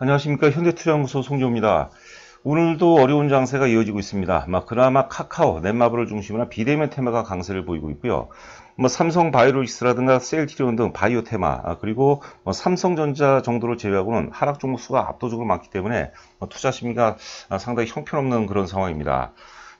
안녕하십니까. 현대투자연구소 송재호입니다. 오늘도 어려운 장세가 이어지고 있습니다. 그나마 카카오, 넷마블을 중심으로 비대면 테마가 강세를 보이고 있고요. 삼성바이오로직스라든가 셀트리온 등 바이오 테마, 그리고 삼성전자 정도를 제외하고는 하락 종목 수가 압도적으로 많기 때문에 투자 심리가 상당히 형편없는 그런 상황입니다.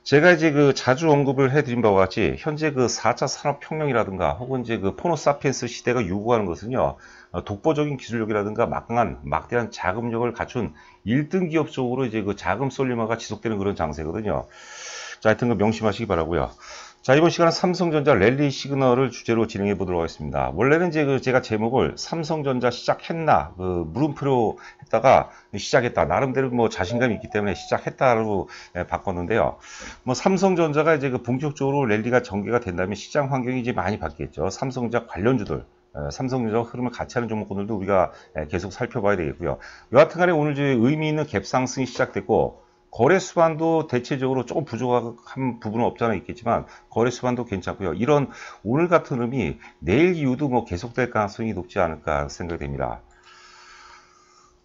제가 이제 자주 언급을 해드린 바와 같이 현재 4차 산업혁명이라든가 혹은 이제 포노사피엔스 시대가 요구하는 것은요, 독보적인 기술력이라든가 막대한 자금력을 갖춘 1등 기업 쪽으로 이제 자금 솔리마가 지속되는 그런 장세거든요. 자, 하여튼 명심하시기 바라고요. 자, 이번 시간은 삼성전자 랠리 시그널을 주제로 진행해 보도록 하겠습니다. 원래는 이제 제가 제목을 삼성전자 시작했나, 물음표로 했다가 시작했다. 나름대로 자신감이 있기 때문에 시작했다로 바꿨는데요. 삼성전자가 이제 본격적으로 랠리가 전개가 된다면 시장 환경이 이제 많이 바뀌겠죠. 삼성전자 관련주들, 삼성전자 흐름을 같이 하는 종목군들도 우리가 계속 살펴봐야 되겠고요. 여하튼간에 오늘 이제 의미 있는 갭 상승이 시작됐고, 거래 수반도 대체적으로 조금 부족한 부분은 없잖아 있겠지만 거래 수반도 괜찮고요. 이런 오늘 같은 흐름이 내일 이후도 계속될 가능성이 높지 않을까 생각됩니다.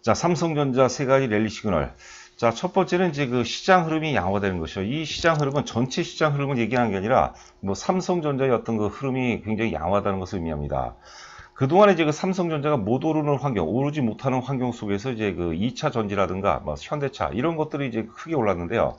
자, 삼성전자 세 가지 랠리 시그널. 자, 첫 번째는 이제 시장 흐름이 양호화되는 것이죠. 이 시장 흐름은 전체 시장 흐름을 얘기하는 게 아니라 삼성전자의 어떤 흐름이 굉장히 양호하다는 것을 의미합니다. 그동안에 이제 삼성전자가 못 오르는 환경, 오르지 못하는 환경 속에서 이제 2차 전지라든가 현대차 이런 것들이 이제 크게 올랐는데요.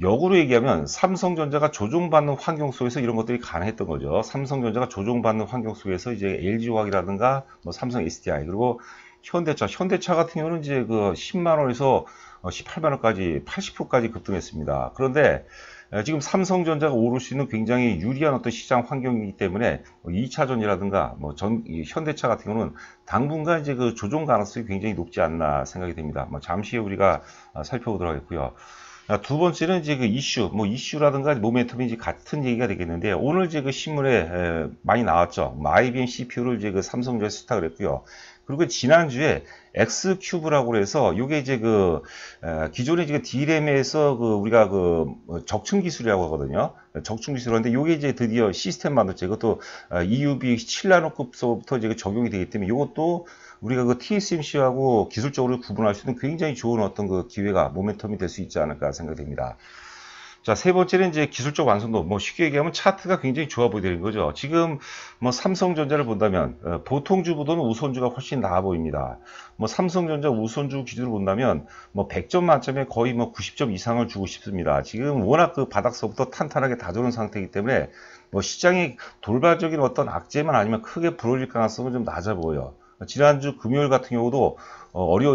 역으로 얘기하면 삼성전자가 조종받는 환경 속에서 이런 것들이 가능했던 거죠. 삼성전자가 조종받는 환경 속에서 이제 LG화학이라든가 삼성 SDI 그리고 현대차 같은 경우는 이제 10만 원에서 18만 원까지 80%까지 급등했습니다. 그런데 지금 삼성전자가 오를 수 있는 굉장히 유리한 어떤 시장 환경이기 때문에 2차전이라든가 현대차 같은 경우는 당분간 이제 조정 가능성이 굉장히 높지 않나 생각이 됩니다. 잠시 후에 우리가 살펴보도록 하겠고요. 두 번째는 이제 이슈라든가 모멘텀이 이제 같은 얘기가 되겠는데 오늘 이제 신문에 많이 나왔죠. IBM CPU를 이제 삼성전자에 수탁을 했고요. 그리고 지난주에 X큐브라고 해서 요게 이제 기존의 D램에서 우리가 적층 기술이라고 하거든요. 적층 기술인데 요게 이제 드디어 시스템 만들죠. 이것도 EUV 7나노급서부터 이제 적용이 되기 때문에 요것도 우리가 TSMC하고 기술적으로 구분할 수 있는 굉장히 좋은 어떤 기회가 모멘텀이 될 수 있지 않을까 생각됩니다. 자, 세 번째는 이제 기술적 완성도. 쉽게 얘기하면 차트가 굉장히 좋아 보이는 거죠. 지금 삼성전자를 본다면 보통주보다는 우선주가 훨씬 나아 보입니다. 삼성전자 우선주 기준으로 본다면 100점 만점에 거의 90점 이상을 주고 싶습니다. 지금 워낙 바닥서부터 탄탄하게 다져놓은 상태이기 때문에 시장이 돌발적인 어떤 악재만 아니면 크게 불어질 가능성은 좀 낮아 보여요. 지난주 금요일 같은 경우도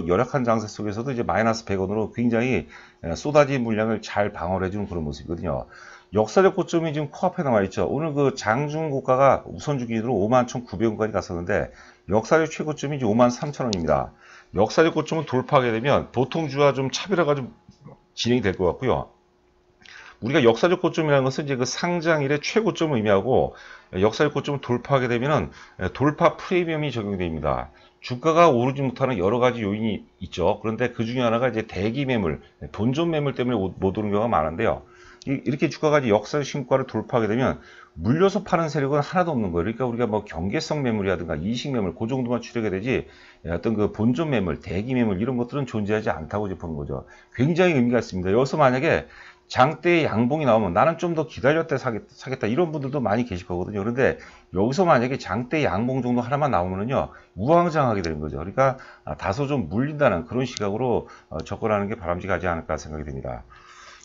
열악한 장세 속에서도 이제 마이너스 100원으로 굉장히 쏟아진 물량을 잘 방어를 해주는 그런 모습이거든요. 역사적 고점이 지금 코앞에 남아있죠. 오늘 장중 고가가 우선주 기준으로 51,900원까지 갔었는데 역사적 최고점이 이제 53,000원입니다. 역사적 고점을 돌파하게 되면 보통주와 좀 차별화가 좀 진행이 될 것 같고요. 우리가 역사적 고점이라는 것은 이제 상장일의 최고점을 의미하고 역사적 고점을 돌파하게 되면은 돌파 프리미엄이 적용됩니다. 주가가 오르지 못하는 여러 가지 요인이 있죠. 그런데 그 중에 하나가 이제 대기 매물, 본전 매물 때문에 못 오르는 경우가 많은데요. 이렇게 주가가 이제 역사적 신고가를 돌파하게 되면 물려서 파는 세력은 하나도 없는 거예요. 그러니까 우리가 경계성 매물이라든가 이식 매물, 그 정도만 추려야 되지 어떤 본전 매물, 대기 매물 이런 것들은 존재하지 않다고 이제 보는 거죠. 굉장히 의미가 있습니다. 여기서 만약에 장대의 양봉이 나오면 나는 좀 더 기다렸다 사겠다 이런 분들도 많이 계실 거거든요. 그런데 여기서 만약에 장대 양봉 정도 하나만 나오면은요 우왕좌왕하게 되는 거죠. 그러니까 다소 좀 물린다는 그런 시각으로 접근하는 게 바람직하지 않을까 생각이 됩니다.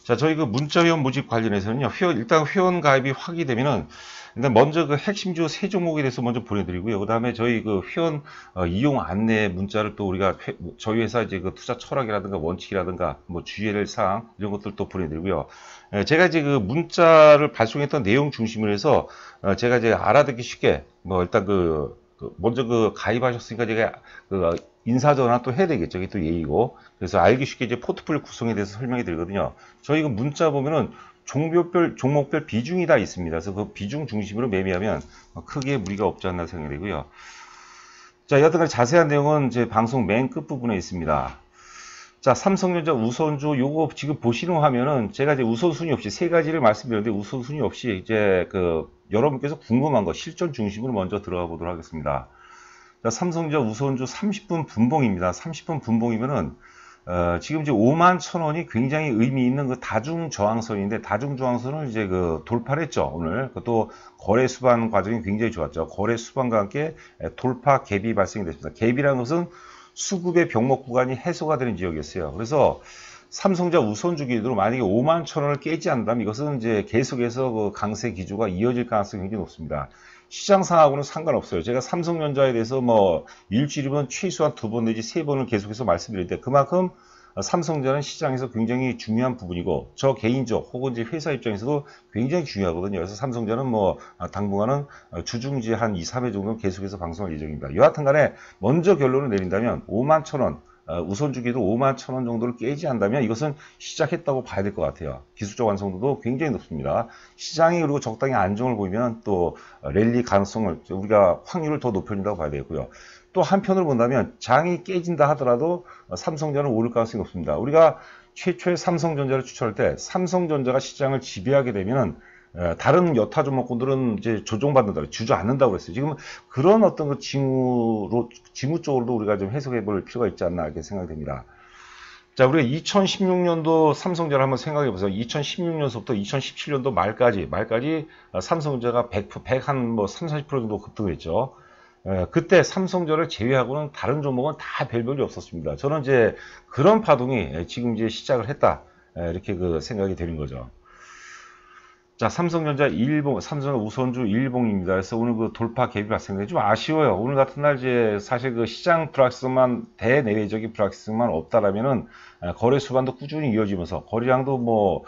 자, 저희 문자 회원 모집 관련해서는요, 일단 회원 가입이 확인되면은, 일단 먼저 핵심주 세 종목에 대해서 먼저 보내드리고요. 그 다음에 저희 회원 이용 안내 문자를 또 우리가 저희 회사 이제 투자 철학이라든가 원칙이라든가 주의할 사항 이런 것들 또 보내드리고요. 제가 이제 문자를 발송했던 내용 중심으로 해서 제가 이제 알아듣기 쉽게 일단 먼저 가입하셨으니까 제가 인사 전화 또 해야 되겠죠. 이게 또 예의고. 그래서 알기 쉽게 이제 포트폴리오 구성에 대해서 설명해 드리거든요. 저희 문자 보면은 종목별 비중이 다 있습니다. 그래서 그 비중 중심으로 매매하면 크게 무리가 없지 않나 생각되고요. 자, 여하튼 자세한 내용은 제 방송 맨 끝부분에 있습니다. 자, 삼성전자 우선주 요거 지금 보시는 화면은 제가 이제 우선순위 없이 세 가지를 말씀드렸는데 우선순위 없이 이제 여러분께서 궁금한 거 실전 중심으로 먼저 들어가 보도록 하겠습니다. 자, 삼성전자 우선주 30분 분봉입니다. 30분 분봉이면은 지금 이제 5만 1,000원이 굉장히 의미 있는 그 다중 저항선인데, 다중 저항선을 이제 그 돌파를 했죠, 오늘. 그것도 거래 수반 과정이 굉장히 좋았죠. 거래 수반과 함께 돌파 갭이 발생이 됐습니다. 갭이라는 것은 수급의 병목 구간이 해소가 되는 지역이었어요. 그래서 삼성전자 우선주 기준으로 만약에 5만 1,000원을 깨지 않는다면 이것은 이제 계속해서 그 강세 기조가 이어질 가능성이 굉장히 높습니다. 시장 상황하고는 상관없어요. 제가 삼성전자에 대해서 뭐 일주일이면 최소한 2번 내지 3번을 계속해서 말씀드릴 때 그만큼 삼성전자는 시장에서 굉장히 중요한 부분이고, 저 개인적 혹은 이제 회사 입장에서도 굉장히 중요하거든요. 그래서 삼성전자는 뭐 당분간은 주중지 한 2, 3회 정도는 계속해서 방송할 예정입니다. 여하튼 간에 먼저 결론을 내린다면 5만 1,000원, 우선주기도 5만 1,000원 정도를 깨지 않다면 이것은 시작했다고 봐야 될 것 같아요. 기술적 완성도도 굉장히 높습니다. 시장이 그리고 적당히 안정을 보이면 또 랠리 가능성을, 우리가 확률을 더 높여준다고 봐야 되고요. 또 한편으로 본다면 장이 깨진다 하더라도 삼성전자는 오를 가능성이 높습니다. 우리가 최초의 삼성전자를 추천할 때 삼성전자가 시장을 지배하게 되면 다른 여타 종목군들은 이제 조정받는다, 주저앉는다고 그랬어요. 지금 그런 어떤 그 징후 쪽으로도 우리가 좀 해석해 볼 필요가 있지 않나 이렇게 생각이 됩니다. 자, 우리가 2016년도 삼성전자 한번 생각해 보세요. 2016년서부터 2017년도 말까지 삼성전자가 100, 한 30, 40% 정도 급등을 했죠. 그때 삼성전자를 제외하고는 다른 종목은 다 별볼이 없었습니다. 저는 이제 그런 파동이 지금 이제 시작을 했다, 이렇게 그 생각이 되는 거죠. 자, 삼성전자 삼성전자 우선주 일봉입니다. 그래서 오늘 그 돌파 갭이 발생돼 좀 아쉬워요. 오늘 같은 날 이제 사실 그 시장 불확실성만, 대내외적인 불확실성만 없다라면은 거래 수반도 꾸준히 이어지면서 거래량도 뭐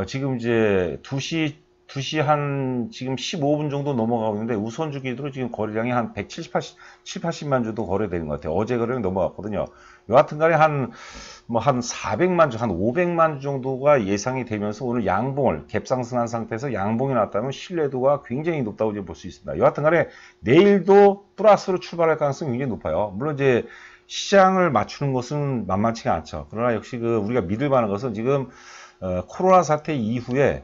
지금 이제 2시 한 지금 15분 정도 넘어가고 있는데 우선주 기준으로 지금 거래량이 한 170, 80만 정도 거래되는 것 같아요. 어제 거래량 넘어갔거든요. 여하튼 간에 한 400만 주, 한 500만 주 정도가 예상이 되면서 오늘 양봉을 갭상승한 상태에서 양봉이 나왔다면 신뢰도가 굉장히 높다고 볼 수 있습니다. 여하튼 간에 내일도 플러스로 출발할 가능성이 굉장히 높아요. 물론 이제 시장을 맞추는 것은 만만치가 않죠. 그러나 역시 그 우리가 믿을 만한 것은 지금 코로나 사태 이후에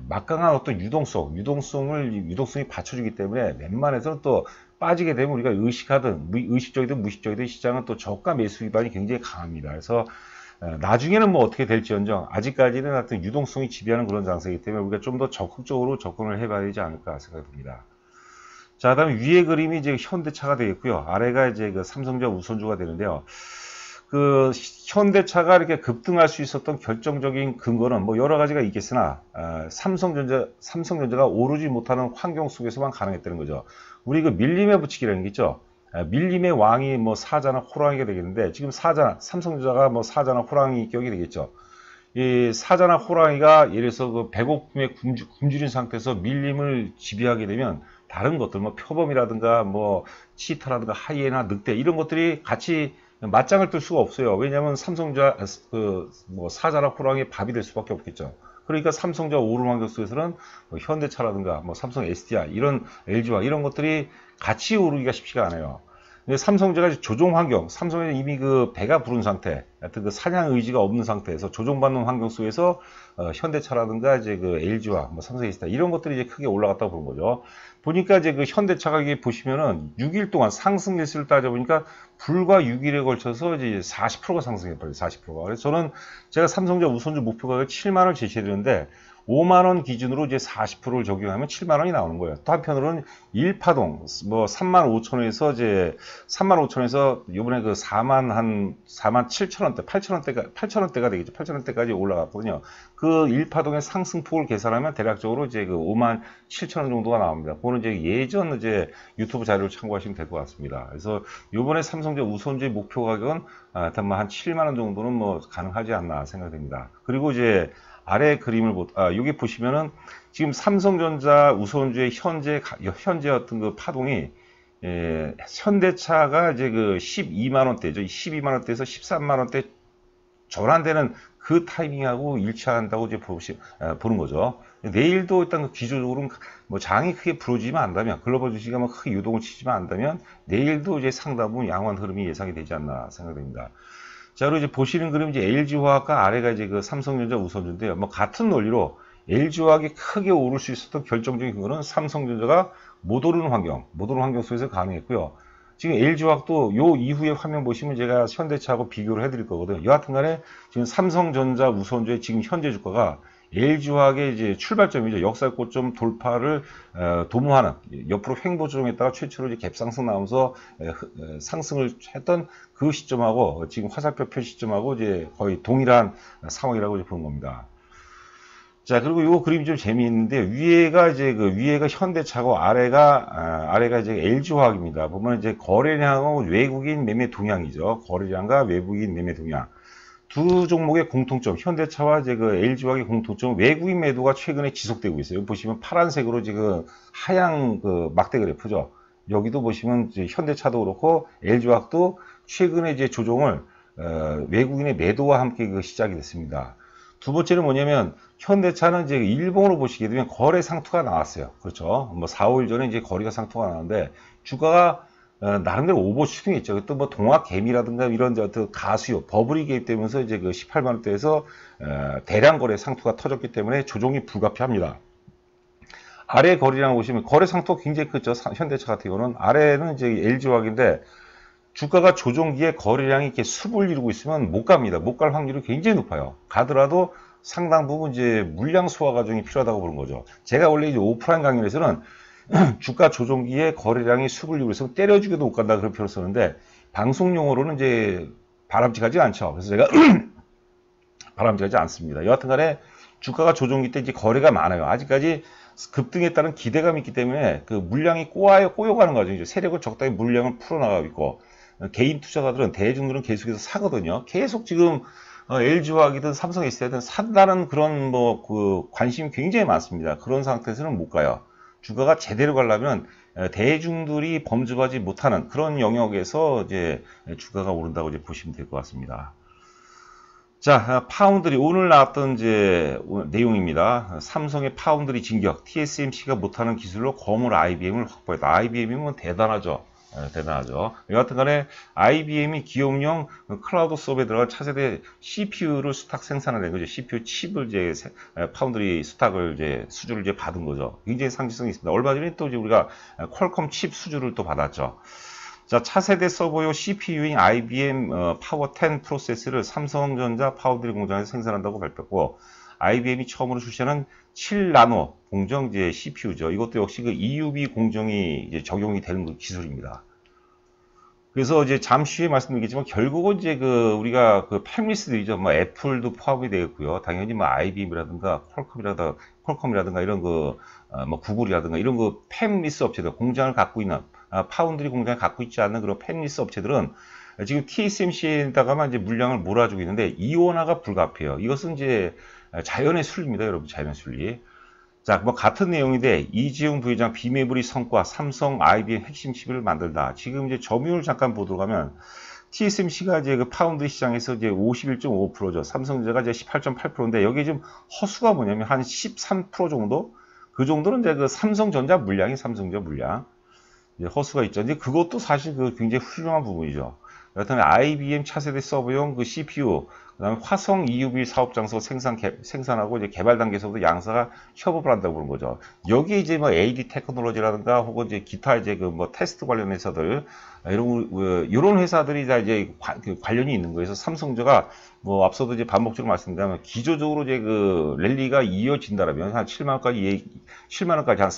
막강한 어떤 유동성이 받쳐주기 때문에 웬만해서는 또 빠지게 되면 우리가 의식적이든 무의식적이든 시장은 또 저가 매수 기반이 굉장히 강합니다. 그래서 나중에는 뭐 어떻게 될지언정 아직까지는 어떤 유동성이 지배하는 그런 장세이기 때문에 우리가 좀 더 적극적으로 접근을 해봐야 되지 않을까 생각됩니다. 자, 다음에 위에 그림이 이제 현대차가 되겠고요. 아래가 이제 그 삼성전자 우선주가 되는데요. 그 현대차가 이렇게 급등할 수 있었던 결정적인 근거는 뭐 여러 가지가 있겠으나 삼성전자가 오르지 못하는 환경 속에서만 가능했다는 거죠. 우리 그 밀림의 부칙이라는 게 있죠. 밀림의 왕이 뭐 사자나 호랑이가 되겠는데 지금 삼성전자가 뭐 사자나 호랑이 격이 되겠죠. 이 사자나 호랑이가 예를 들어서 그 배고픔에 굶주린 상태에서 밀림을 지배하게 되면 다른 것들 뭐 표범이라든가 뭐 치타라든가 하이에나 늑대 이런 것들이 같이 맞짱을 뜰 수가 없어요. 왜냐하면 삼성전자 뭐 사자나 호랑이의 밥이 될 수밖에 없겠죠. 그러니까 삼성전자 오름 환경 속에서는 뭐 현대차라든가 뭐 삼성 SDI 이런 LG와 이런 것들이 같이 오르기가 쉽지가 않아요. 근데 삼성전자가 조종 환경, 삼성은 이미 그 배가 부른 상태, 하여튼 그 사냥 의지가 없는 상태에서 조종받는 환경 속에서 현대차라든가 이제 그 LG와 뭐 삼성 SDI 이런 것들이 이제 크게 올라갔다고 보는 거죠. 보니까 이제 그 현대차가 이게 보시면은 6일 동안 상승 일수를 따져보니까 불과 6일에 걸쳐서 이제 40%가 상승해버려요. 40%가. 그래서 저는 제가 삼성전자 우선주 목표 가격 7만 원 제시해드렸는데 5만 원 기준으로 이제 40%를 적용하면 7만 원이 나오는 거예요. 또 한편으로는 1파동 뭐 3만 5천 원에서 이제 3만 5천 원에서 이번에 그 4만 7천 원대, 8천 원대가 되겠죠. 8천 원대까지 올라갔거든요. 그 1파동의 상승폭을 계산하면 대략적으로 이제 그 5만 7천 원 정도가 나옵니다. 그거는 이제 예전 이제 유튜브 자료를 참고하시면 될 것 같습니다. 그래서 이번에 삼성전자 우선주의 목표 가격은 한 7만 원 정도는 뭐 가능하지 않나 생각됩니다. 그리고 이제 아래 그림을 여기 보시면은 지금 삼성전자 우선주의 현재 어떤 그 파동이 현대차가 이제 그 12만 원대죠. 12만 원대에서 13만 원대 전환되는 그 타이밍하고 일치한다고 이제 보는 거죠. 내일도 일단 그 기조적으로 뭐 장이 크게 부러지지만 않다면 글로벌 주식이 뭐 크게 유동을 치지만 않다면 내일도 이제 상당 부분 양호한 흐름이 예상이 되지 않나 생각됩니다. 자, 그리고 이제 보시는 그림 이제 LG화학과 아래가 이제 그 삼성전자 우선주인데요. 뭐 같은 논리로 LG화학이 크게 오를 수 있었던 결정적인 근거는 삼성전자가 못 오르는 환경 속에서 가능했고요. 지금 LG화학도 요 이후에 화면 보시면 제가 현대차하고 비교를 해드릴 거거든요. 여하튼 간에 지금 삼성전자 우선주의 지금 현재 주가가 LG화학의 이제 출발점이죠. 역사 고점 돌파를 도모하는 옆으로 횡보 조정했다가 최초로 이제 갭상승 나오면서 상승을 했던 그 시점하고 지금 화살표 표 시점하고 이제 거의 동일한 상황이라고 이제 보는 겁니다. 자, 그리고 요 그림이 좀 재미있는데, 위에가 이제 위에가 현대차고 아래가 이제 LG화학입니다. 보면 이제 거래량하고 외국인 매매 동향이죠. 거래량과 외국인 매매 동향. 두 종목의 공통점, 현대차와 이제 LG화학의 공통점, 외국인 매도가 최근에 지속되고 있어요. 여기 보시면 파란색으로 지금 하향 막대 그래프죠. 여기도 보시면 이제 현대차도 그렇고 LG화학도 최근에 이제 조정을 외국인의 매도와 함께 시작이 됐습니다. 두 번째는 뭐냐면 현대차는 이제 일봉으로 보시게 되면 거래 상투가 나왔어요. 그렇죠. 뭐 4, 5일 전에 이제 거래가 상투가 나왔는데 주가가 나름대로 오버 슈팅했죠. 또 뭐 동학개미라든가 이런 어떤 가수요 버블이 개입되면서 이제 18만 원대에서 대량 거래 상투가 터졌기 때문에 조정이 불가피합니다. 아래 거래량 보시면 거래 상투가 굉장히 크죠. 현대차 같은 경우는 아래는 이제 LG화학인데 주가가 조정기에 거래량이 이렇게 숲을 이루고 있으면 못 갑니다. 못 갈 확률이 굉장히 높아요. 가더라도 상당 부분 이제 물량 소화 과정이 필요하다고 보는 거죠. 제가 원래 이제 오프라인 강연에서는 주가 조정기에 거래량이 숲을 이루고 있으면 때려주기도 못 간다 그런 표현을 썼는데 방송 용어로는 이제 바람직하지 않죠. 그래서 제가 바람직하지 않습니다. 여하튼 간에 주가가 조정기 때 이제 거래가 많아요. 아직까지 급등에 따른 기대감이 있기 때문에 그 물량이 꼬여가는 과정이죠. 세력을 적당히 물량을 풀어나가고 있고 개인 투자가들은 대중들은 계속해서 사거든요. 계속 지금 LG화학이든 삼성 SDI든 산다는 그런 관심이 굉장히 많습니다. 그런 상태에서는 못 가요. 주가가 제대로 가려면 대중들이 범접하지 못하는 그런 영역에서 이제 주가가 오른다고 이제 보시면 될 것 같습니다. 자, 파운드리 오늘 나왔던 이제 내용입니다. 삼성의 파운드리 진격, TSMC가 못하는 기술로 거물 IBM을 확보했다. IBM이면 대단하죠. 대단하죠. 여하튼 간에 IBM이 기업용 클라우드 수업에 들어갈 차세대 CPU를 수탁 생산을 한 거죠. CPU 칩을 이제 파운드리 수탁을 이제 수주를 이제 받은 거죠. 굉장히 상징성이 있습니다. 얼마 전에 또 이제 우리가 퀄컴 칩 수주를 또 받았죠. 자, 차세대 서버용 CPU인 IBM 파워 10 프로세스를 삼성전자 파운드리 공장에서 생산한다고 발표했고, IBM이 처음으로 출시하는 7나노 공정 이제 CPU죠. 이것도 역시 EUV 공정이 이제 적용이 되는 기술입니다. 그래서 이제 잠시 후에 말씀드리겠지만 결국은 이제 우리가 팹리스들이죠. 뭐 애플도 포함이 되겠고요. 당연히 뭐 IBM이라든가 퀄컴이라든가 이런 뭐 구글이라든가 이런 팹리스 업체들 공장을 갖고 있는 파운드리 공장을 갖고 있지 않는 그런 팹리스 업체들은 지금 TSMC에다가만 이제 물량을 몰아주고 있는데 이원화가 불가피해요. 이것은 이제 자연의 순리입니다, 여러분. 자연의 순리. 자, 뭐 같은 내용인데 이재용 부회장 비매불이 성과 삼성 IBM 핵심 칩을 만들다. 지금 이제 점유율 잠깐 보도록 하면 TSMC가 이제 파운드리 시장에서 이제 51.5%죠. 삼성전자가 이제 18.8%인데 여기 좀 허수가 뭐냐면 한 13% 정도? 그 정도는 이제 삼성전자 물량이 물량. 이제 허수가 있죠. 이제 그것도 사실 굉장히 훌륭한 부분이죠. 여하튼 IBM 차세대 서버용 CPU, 그다음에 화성 EUV 사업 장소 생산하고 이제 개발 단계에서부터 양사가 협업을 한다고 그런 거죠. 여기에 이제 뭐 AD 테크놀로지라든가 혹은 이제 기타 이제 테스트 관련 회사들 이런 회사들이 다 이제 관련이 있는 거예요. 그래서 삼성전자가 뭐 앞서도 이제 반복적으로 말씀드리면 기조적으로 이제 랠리가 이어진다라면 한 7만 원까지 한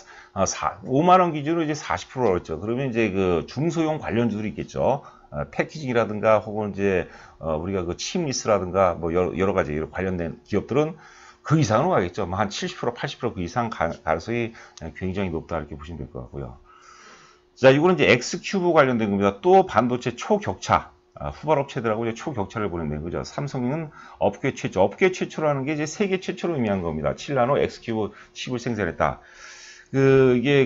5만 원 기준으로 이제 40%였죠. 그러면 이제 중소형 관련주들이 있겠죠. 패키징이라든가 혹은 이제 우리가 칩리스라든가 뭐 여러 가지 관련된 기업들은 그 이상으로 가겠죠. 뭐 한 70%, 80% 그 이상 가능성이 굉장히 높다 이렇게 보시면 될 것 같고요. 자, 이거는 이제 X큐브 관련된 겁니다. 또 반도체 초격차. 후발 업체들하고 이제 초격차를 보낸다는 거죠. 삼성은 업계 최초라는 게 이제 세계 최초로 의미한 겁니다. 7나노 X큐브 칩을 생산했다. 이게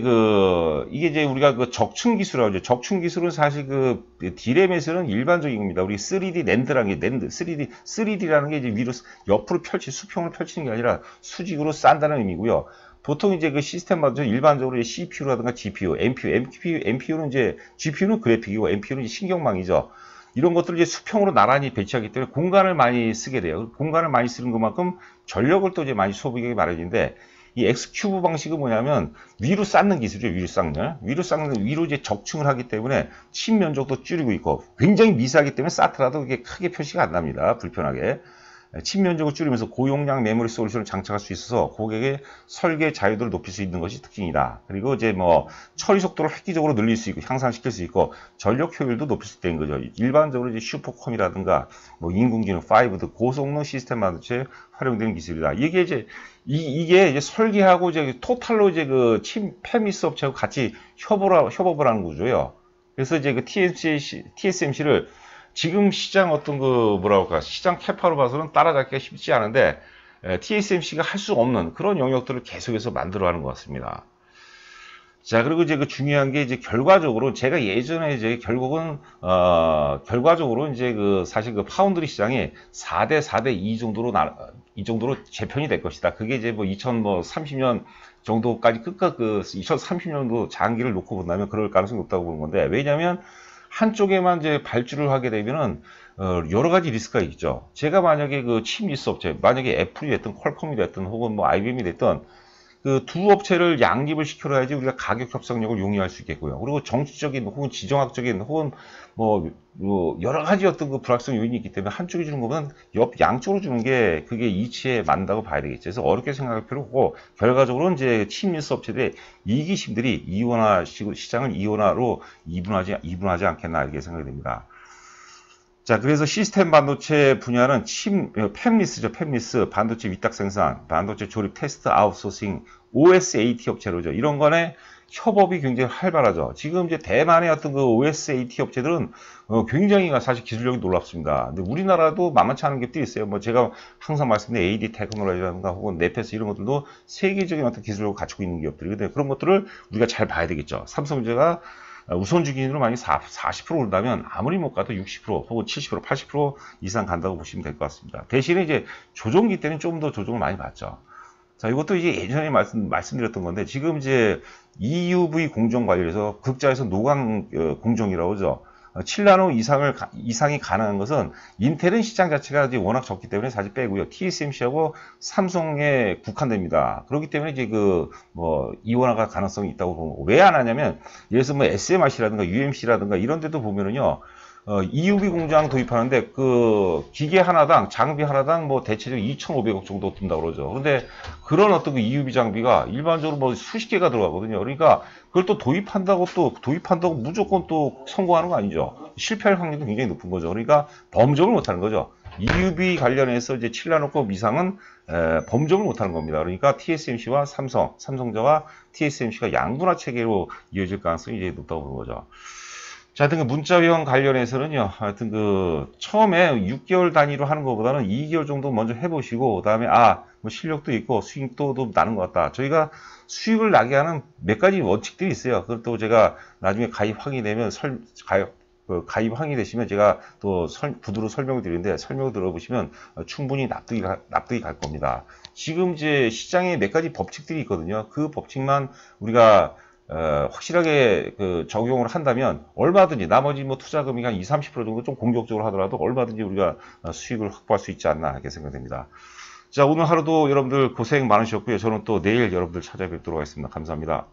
이제 우리가 적층 기술이라고 하죠. 적층 기술은 사실 D램에서는 일반적인 겁니다. 우리 3D 낸드라는 게 3D라는 게 이제 위로 옆으로 수평을 펼치는 게 아니라 수직으로 싼다는 의미고요. 보통 이제 시스템마다 일반적으로 CPU라든가 GPU, NPU는 이제 GPU는 그래픽이고 NPU는 이제 신경망이죠. 이런 것들을 이제 수평으로 나란히 배치하기 때문에 공간을 많이 쓰게 돼요. 공간을 많이 쓰는 것만큼 전력을 또 이제 많이 소비하게 마련인데 이 X큐브 방식은 뭐냐면 위로 쌓는 기술이에요. 위로 쌓는. 위로 이제 적층을 하기 때문에 침 면적도 줄이고 있고 굉장히 미세하기 때문에 쌓더라도 이게 크게 표시가 안 납니다. 불편하게. 침 면적을 줄이면서 고용량 메모리 솔루션을 장착할 수 있어서 고객의 설계 자유도를 높일 수 있는 것이 특징이다. 그리고 이제 뭐 처리 속도를 획기적으로 늘릴 수 있고 향상시킬 수 있고 전력 효율도 높일 수 있다는 거죠. 일반적으로 이제 슈퍼컴이라든가 뭐 인공지능 5등 고성능 시스템 반도체에 활용되는 기술이다. 이게 이제 설계하고 이제 토탈로 이제 그 팹미스 업체하고 같이 협업을 하는 구조예요. 그래서 이제 그 TSMC를 지금 시장 어떤 그 뭐라 할까 시장 캐파로 봐서는 따라잡기가 쉽지 않은데 TSMC가 할 수 없는 그런 영역들을 계속해서 만들어가는 것 같습니다. 자, 그리고 이제 그 중요한 게 이제 결과적으로 제가 예전에 이제 결국은 결과적으로 이제 그 사실 그 파운드리 시장이 4대 2 정도로 이 정도로 재편이 될 것이다. 그게 이제 뭐 2030년 정도까지 끝까지 그 2030년도 장기를 놓고 본다면 그럴 가능성이 높다고 보는 건데, 왜냐하면 한쪽에만 이제 발주를 하게 되면은 여러 가지 리스크가 있죠. 제가 만약에 그 칩리스 업체, 만약에 애플이 됐든 퀄컴이 됐든 혹은 뭐 IBM이 됐든 그 두 업체를 양립을 시켜야지 우리가 가격 협상력을 용이할 수 있겠고요. 그리고 정치적인 혹은 지정학적인 혹은 뭐 여러 가지 어떤 그 불확성 요인이 있기 때문에 한쪽이 주는 것보다는 양쪽으로 주는 게 그게 이치에 맞다고 봐야 되겠죠. 그래서 어렵게 생각할 필요 없고 결과적으로 이제 칩리스 업체들의 이기심들이 시장을 이원화로 이분하지 않겠나 이렇게 생각이 됩니다. 자, 그래서 시스템 반도체 분야는 팹리스죠. 팹리스, 반도체 위탁 생산, 반도체 조립 테스트 아웃소싱, OSAT 업체로죠. 이런 거에 협업이 굉장히 활발하죠. 지금 이제 대만의 어떤 그 OSAT 업체들은 굉장히 사실 기술력이 놀랍습니다. 근데 우리나라도 만만치 않은 게 또 있어요. 뭐 제가 항상 말씀드린 AD 테크놀로지라든가 혹은 네페스 이런 것들도 세계적인 어떤 기술력을 갖추고 있는 기업들이거든요. 그런 것들을 우리가 잘 봐야 되겠죠. 삼성전자가 우선주 기준으로 만약 40% 오른다면 아무리 못 가도 60% 혹은 70%, 80% 이상 간다고 보시면 될 것 같습니다. 대신에 이제 조종기 때는 좀 더 조종을 많이 받죠. 자, 이것도 이제 예전에 말씀드렸던 건데 지금 이제 EUV 공정 관련해서 극자에서 노광 공정이라고 하죠. 7나노 이상이 가능한 것은 인텔은 시장 자체가 이제 워낙 적기 때문에 사실 빼고요. TSMC하고 삼성에 국한됩니다. 그렇기 때문에 이제 그 뭐 이원화가 가능성이 있다고 보는 거고, 왜 안 하냐면 예를 들어서 뭐 SMRC라든가 UMC라든가 이런 데도 보면은요. EUV 공장 도입하는데 그 기계 하나당 장비 하나당 뭐 대체적으로 2,500억 정도 든다고 그러죠. 그런데 그런 어떤 그 EUV 장비가 일반적으로 뭐 수십 개가 들어가거든요. 그러니까 그걸 또 도입한다고 무조건 또 성공하는 거 아니죠. 실패할 확률도 굉장히 높은 거죠. 그러니까 범접을 못하는 거죠. EUV 관련해서 이제 7나노급 이상은 범접을 못하는 겁니다. 그러니까 TSMC와 삼성전자와 TSMC가 양분화 체계로 이어질 가능성이 이제 높다고 보는 거죠. 자, 하여튼 그 문자위원 관련해서는요, 하여튼 그 처음에 6개월 단위로 하는 것보다는 2개월 정도 먼저 해보시고, 그 다음에 뭐 실력도 있고 수익도 나는 것 같다. 저희가 수익을 나게 하는 몇 가지 원칙들이 있어요. 그것도 제가 나중에 가입 확인이 되면 가입 확인이 되시면 제가 또 구두로 설명을 드리는데 설명을 들어보시면 충분히 납득이 갈 겁니다. 지금 이제 시장에 몇 가지 법칙들이 있거든요. 그 법칙만 우리가 확실하게 적용을 한다면 얼마든지 나머지 뭐 투자금이 한 20-30% 정도 좀 공격적으로 하더라도 얼마든지 우리가 수익을 확보할 수 있지 않나 이렇게 생각됩니다. 자, 오늘 하루도 여러분들 고생 많으셨고요. 저는 또 내일 여러분들 찾아뵙도록 하겠습니다. 감사합니다.